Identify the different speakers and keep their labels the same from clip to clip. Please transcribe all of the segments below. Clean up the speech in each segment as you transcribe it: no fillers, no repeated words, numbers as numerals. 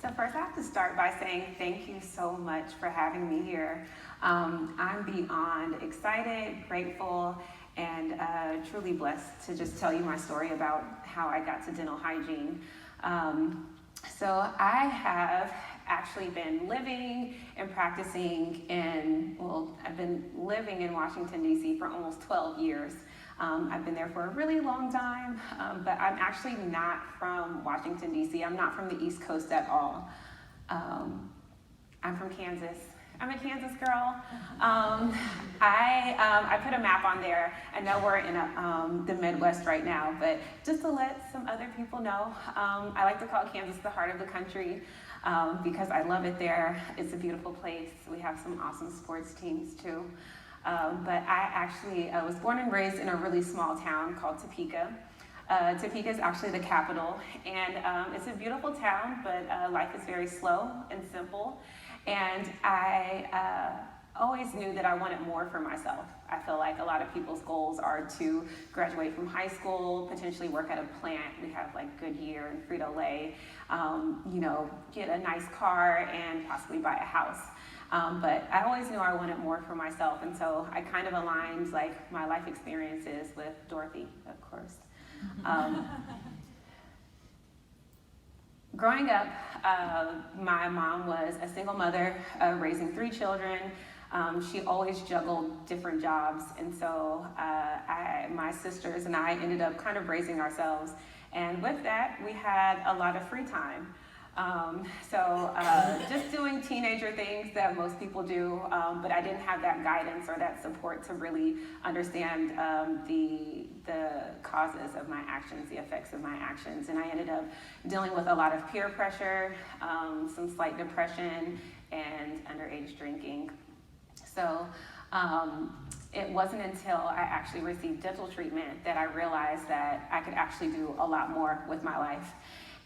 Speaker 1: So first I have to start by saying thank you so much for having me here. I'm beyond excited, grateful, and truly blessed to just tell you my story about how I got to dental hygiene. Um, so I have actually been living and practicing I've been living in Washington, D.C. for almost 12 years. I've been there for a really long time, but I'm actually not from Washington, D.C. I'm not from the East Coast at all. I'm from Kansas. I'm a Kansas girl. I put a map on there. I know we're in the Midwest right now, but just to let some other people know, I like to call Kansas the heart of the country because I love it there. It's a beautiful place. We have some awesome sports teams too. But I actually was born and raised in a really small town called Topeka. Topeka is actually the capital, and it's a beautiful town, but life is very slow and simple. And I always knew that I wanted more for myself. I feel like a lot of people's goals are to graduate from high school, potentially work at a plant. We have like Goodyear and Frito-Lay, get a nice car and possibly buy a house. But I always knew I wanted more for myself, and so I kind of aligned like my life experiences with Dorothy, of course. Growing up, my mom was a single mother raising 3 children. She always juggled different jobs, and so my sisters and I ended up kind of raising ourselves. And with that, we had a lot of free time. Just doing teenager things that most people do, but I didn't have that guidance or that support to really understand the causes of my actions, the effects of my actions. And I ended up dealing with a lot of peer pressure, some slight depression, and underage drinking. So it wasn't until I actually received dental treatment that I realized that I could actually do a lot more with my life.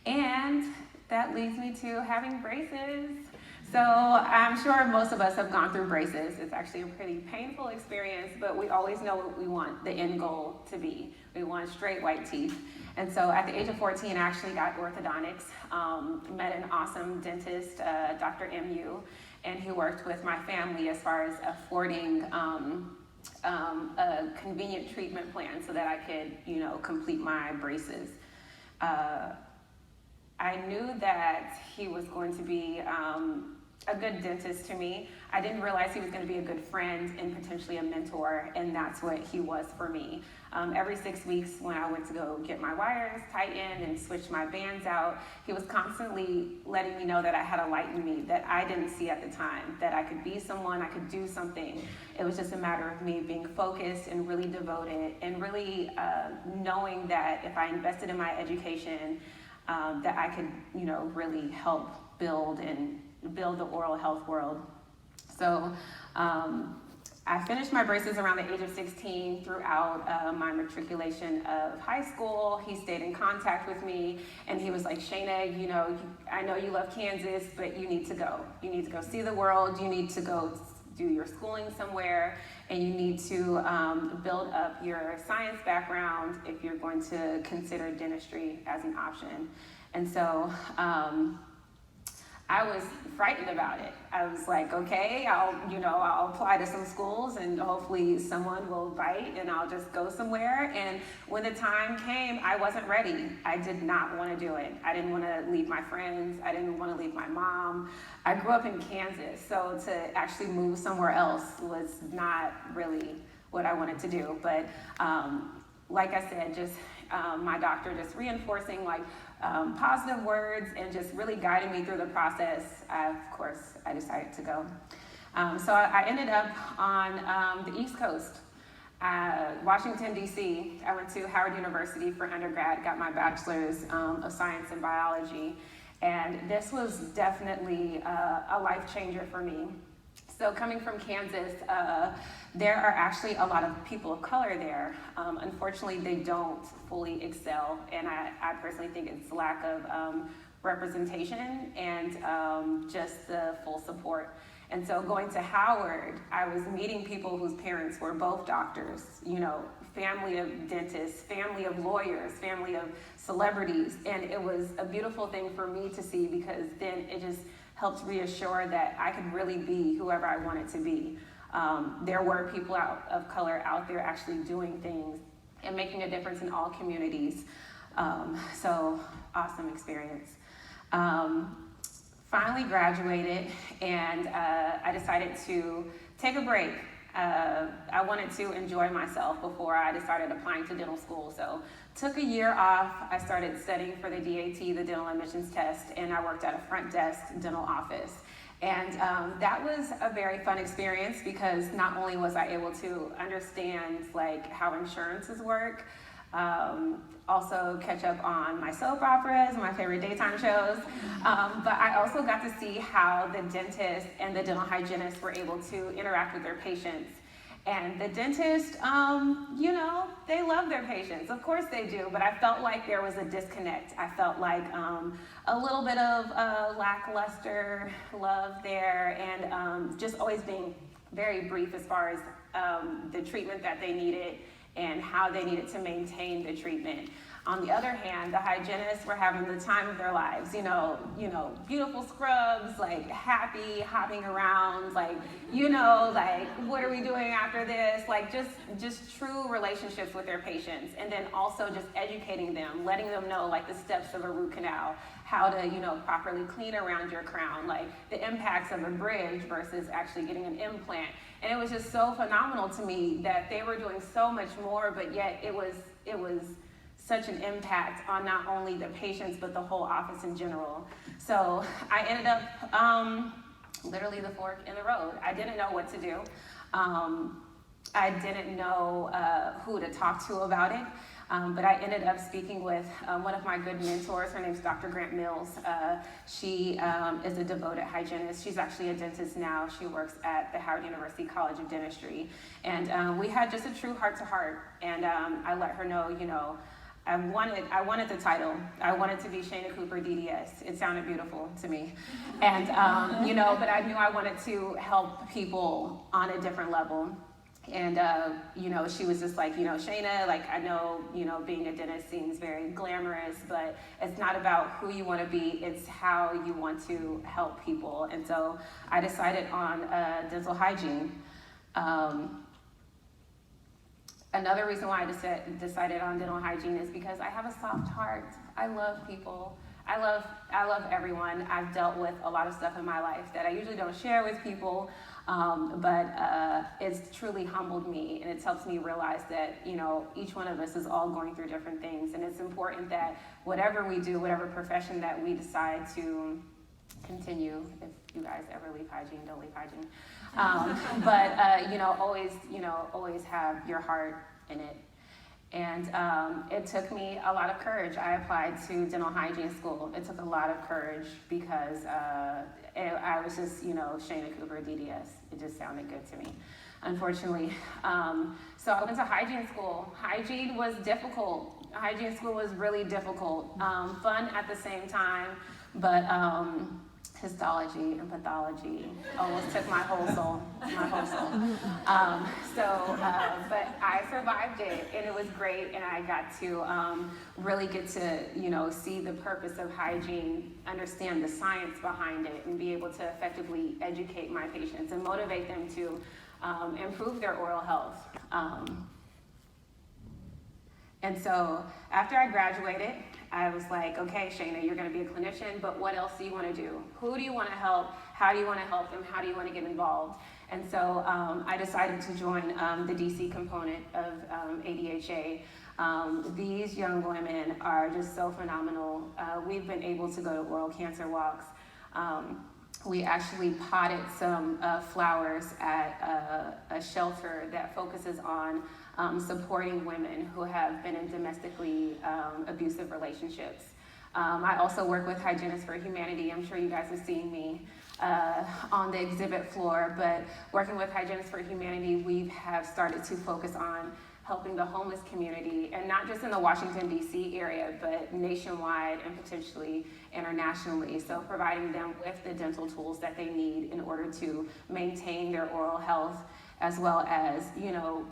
Speaker 1: And that leads me to having braces. So I'm sure most of us have gone through braces. It's actually a pretty painful experience, but we always know what we want the end goal to be. We want straight white teeth. And so at the age of 14, I actually got orthodontics, met an awesome dentist, Dr. MU, and he worked with my family as far as affording a convenient treatment plan so that I could, complete my braces. I knew that he was going to be a good dentist to me. I didn't realize he was going to be a good friend and potentially a mentor, and that's what he was for me. Every 6 weeks when I went to go get my wires tightened and switch my bands out, he was constantly letting me know that I had a light in me that I didn't see at the time, that I could be someone, I could do something. It was just a matter of me being focused and really devoted and really knowing that if I invested in my education, that I could, really help build the oral health world. So I finished my braces around the age of 16 throughout my matriculation of high school. He stayed in contact with me, and he was like, Shayna, I know you love Kansas, but you need to go. You need to go see the world. You need to go do your schooling somewhere, and you need to build up your science background if you're going to consider dentistry as an option. And so I was frightened about it. I was like, okay, I'll apply to some schools and hopefully someone will bite and I'll just go somewhere. And when the time came, I wasn't ready. I did not want to do it. I didn't want to leave my friends. I didn't want to leave my mom. I grew up in Kansas, so to actually move somewhere else was not really what I wanted to do. But like I said, just my doctor just reinforcing positive words and just really guiding me through the process. I decided to go. So I ended up on the East Coast, Washington, D.C. I went to Howard University for undergrad, got my bachelor's of science in biology, and this was definitely a life changer for me. So coming from Kansas, there are actually a lot of people of color there. Unfortunately, they don't fully excel, and I personally think it's lack of representation and just the full support. And so going to Howard, I was meeting people whose parents were both doctors, family of dentists, family of lawyers, family of celebrities. And it was a beautiful thing for me to see, because then it just helped reassure that I could really be whoever I wanted to be. There were people of color out there actually doing things and making a difference in all communities. So awesome experience. Finally graduated, and I decided to take a break. I wanted to enjoy myself before I decided applying to dental school. So took a year off. I started studying for the DAT, the dental admissions test, and I worked at a front desk dental office. And that was a very fun experience, because not only was I able to understand like how insurances work, also catch up on my soap operas, my favorite daytime shows, but I also got to see how the dentist and the dental hygienist were able to interact with their patients. And the dentist, you know, they love their patients. Of course they do, but I felt like there was a disconnect. I felt like a little bit of lackluster love there, and just always being very brief as far as the treatment that they needed and how they needed to maintain the treatment. On the other hand, the hygienists were having the time of their lives, you know, beautiful scrubs, like happy, hopping around, like, like, what are we doing after this? Like just true relationships with their patients. And then also just educating them, letting them know like the steps of a root canal, how to, properly clean around your crown, like the impacts of a bridge versus actually getting an implant. And it was just so phenomenal to me that they were doing so much more, but yet it was such an impact on not only the patients, but the whole office in general. So I ended up literally the fork in the road. I didn't know what to do. I didn't know who to talk to about it. But I ended up speaking with one of my good mentors. Her name's Dr. Grant Mills. She is a devoted hygienist. She's actually a dentist now. She works at the Howard University College of Dentistry. And we had just a true heart-to-heart. And I let her know, I wanted the title. I wanted to be Shana Cooper DDS. It sounded beautiful to me. And, but I knew I wanted to help people on a different level. And, she was just like, Shana, like, I know, being a dentist seems very glamorous, but it's not about who you want to be, it's how you want to help people. And so I decided on dental hygiene. Another reason why I decided on dental hygiene is because I have a soft heart. I love people. I love everyone. I've dealt with a lot of stuff in my life that I usually don't share with people, but it's truly humbled me, and it's helped me realize that, each one of us is all going through different things, and it's important that whatever we do, whatever profession that we decide to continue, if you guys ever leave hygiene, don't leave hygiene, always have your heart in it. And it took me a lot of courage. I applied to dental hygiene school. It took a lot of courage because I was just, Shana Cooper DDS. It just sounded good to me, unfortunately. So I went to hygiene school. Hygiene was difficult. Hygiene school was really difficult. Fun at the same time, but histology and pathology almost took my whole soul. But I survived it, and it was great, and I got to really get to, see the purpose of hygiene, understand the science behind it, and be able to effectively educate my patients and motivate them to improve their oral health. And so after I graduated, I was like, okay, Shana, you're going to be a clinician, but what else do you want to do? Who do you want to help? How do you want to help them? How do you want to get involved? And so I decided to join the DC component of ADHA. These young women are just so phenomenal. We've been able to go to oral cancer walks. We actually potted some flowers at a shelter that focuses on supporting women who have been in domestically abusive relationships. I also work with Hygienists for Humanity. I'm sure you guys have seen me on the exhibit floor, but working with Hygienists for Humanity, we have started to focus on helping the homeless community, and not just in the Washington, D.C. area, but nationwide and potentially internationally. So providing them with the dental tools that they need in order to maintain their oral health, as well as,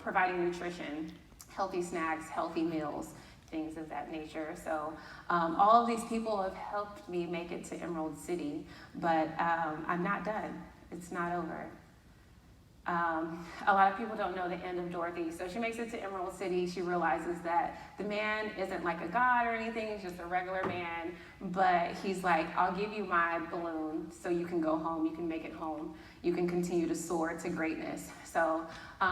Speaker 1: providing nutrition, healthy snacks, healthy meals, things of that nature. So all of these people have helped me make it to Emerald City, but I'm not done. It's not over. A lot of people don't know the end of Dorothy. So she makes it to Emerald City. She realizes that the man isn't like a god or anything. He's just a regular man. But he's like, I'll give you my balloon so you can go home. You can make it home. You can continue to soar to greatness. So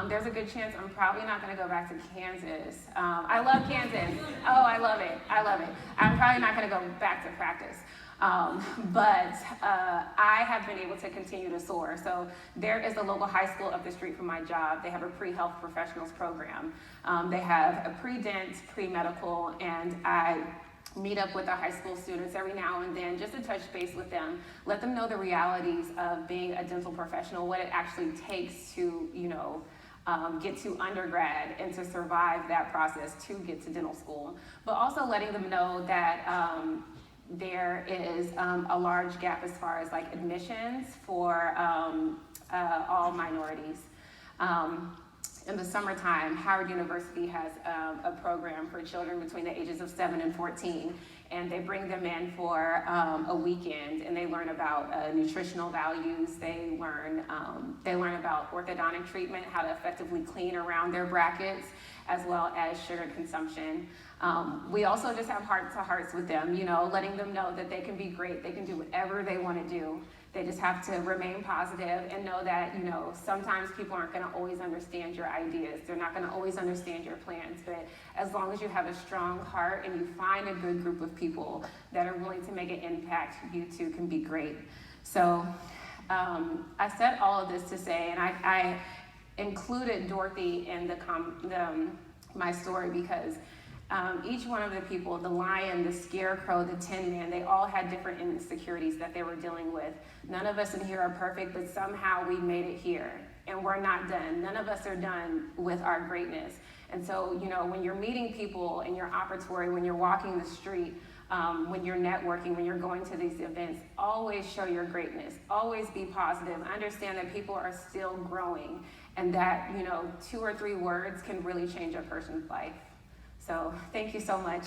Speaker 1: there's a good chance I'm probably not going to go back to Kansas. I love Kansas. Oh, I love it. I love it. I'm probably not going to go back to practice. But I have been able to continue to soar. So there is a local high school up the street from my job. They have a pre-health professionals program. They have a pre-dent, pre-medical, and I meet up with the high school students every now and then just to touch base with them, let them know the realities of being a dental professional, what it actually takes to, get to undergrad and to survive that process to get to dental school. But also letting them know that there is a large gap as far as like admissions for all minorities. In the summertime, Howard University has a program for children between the ages of 7 and 14, and they bring them in for a weekend, and they learn about nutritional values. They learn about orthodontic treatment, how to effectively clean around their brackets, as well as sugar consumption. We also just have heart-to-hearts with them, letting them know that they can be great, they can do whatever they want to do. They just have to remain positive and know that, sometimes people aren't going to always understand your ideas. They're not going to always understand your plans. But as long as you have a strong heart and you find a good group of people that are willing to make an impact, you too can be great. So I said all of this to say, and I included Dorothy in my story because each one of the people, the lion, the scarecrow, the tin man, they all had different insecurities that they were dealing with. None of us in here are perfect, but somehow we made it here, and we're not done. None of us are done with our greatness. And so, when you're meeting people in your operatory, when you're walking the street, when you're networking, when you're going to these events, always show your greatness. Always be positive. Understand that people are still growing, and that, 2 or 3 words can really change a person's life. So thank you so much.